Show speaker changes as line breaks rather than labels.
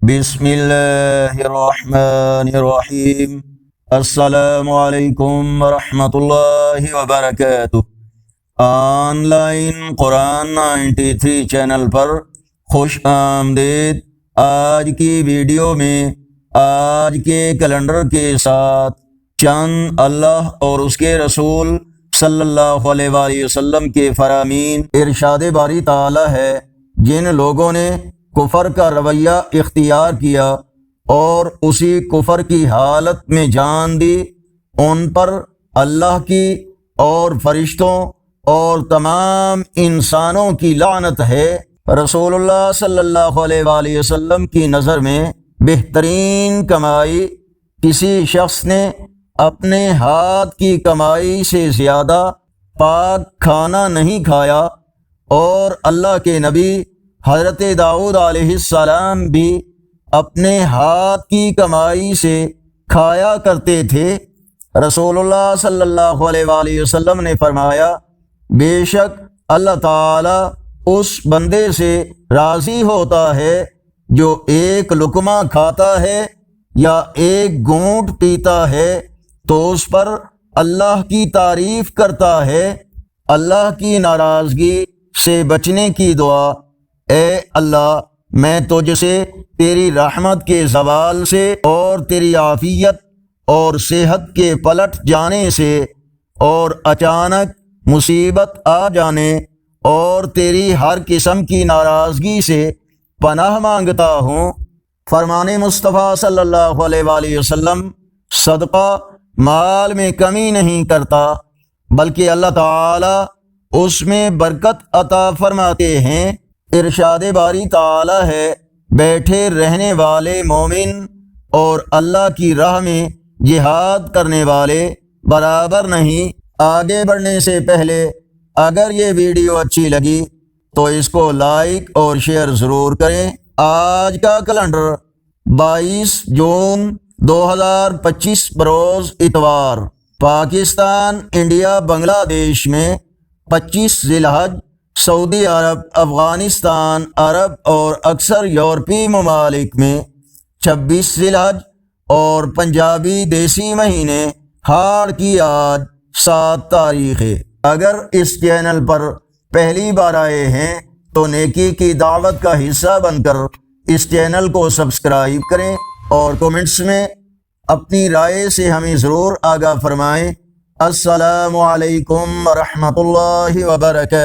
بسم اللہ الرحمن الرحیم۔ السلام علیکم ورحمۃ اللہ وبرکاتہ۔ آن لائن قرآن 93 چینل پر خوش آمدید۔ آج کی ویڈیو میں آج کے کیلنڈر کے ساتھ چند اللہ اور اس کے رسول صلی اللہ علیہ وآلہ وسلم کے فرامین ارشاد باری تعالی ہے۔ جن لوگوں نے کفر کا رویہ اختیار کیا اور اسی کفر کی حالت میں جان دی، ان پر اللہ کی اور فرشتوں اور تمام انسانوں کی لعنت ہے۔ رسول اللہ صلی اللہ علیہ وآلہ وسلم کی نظر میں بہترین کمائی کسی شخص نے اپنے ہاتھ کی کمائی سے زیادہ پاک کھانا نہیں کھایا، اور اللہ کے نبی حضرت داؤد علیہ السلام بھی اپنے ہاتھ کی کمائی سے کھایا کرتے تھے۔ رسول اللہ صلی اللہ علیہ وآلہ وسلم نے فرمایا، بے شک اللہ تعالی اس بندے سے راضی ہوتا ہے جو ایک لقمہ کھاتا ہے یا ایک گھونٹ پیتا ہے تو اس پر اللہ کی تعریف کرتا ہے۔ اللہ کی ناراضگی سے بچنے کی دعا: اے اللہ، میں تجھ سے تیری رحمت کے زوال سے اور تیری عافیت اور صحت کے پلٹ جانے سے اور اچانک مصیبت آ جانے اور تیری ہر قسم کی ناراضگی سے پناہ مانگتا ہوں۔ فرمان مصطفیٰ صلی اللہ علیہ وآلہ وسلم صدقہ مال میں کمی نہیں کرتا، بلکہ اللہ تعالی اس میں برکت عطا فرماتے ہیں۔ ارشاد باری تعالی ہے، بیٹھے رہنے والے مومن اور اللہ کی راہ میں جہاد کرنے والے برابر نہیں۔ آگے بڑھنے سے پہلے اگر یہ ویڈیو اچھی لگی تو اس کو لائک اور شیئر ضرور کریں۔ آج کا کیلنڈر 22 جون 2025 بروز اتوار، پاکستان، انڈیا، بنگلہ دیش میں 25 ذی الحج، سعودی عرب، افغانستان، عرب اور اکثر یورپی ممالک میں 26 ذی الحج، اور پنجابی دیسی مہینے ہاڑ کی آج 7 تاریخ ہے۔ اگر اس چینل پر پہلی بار آئے ہیں تو نیکی کی دعوت کا حصہ بن کر اس چینل کو سبسکرائب کریں اور کومنٹس میں اپنی رائے سے ہمیں ضرور آگاہ فرمائیں۔ السلام علیکم ورحمۃ اللہ وبرکاتہ۔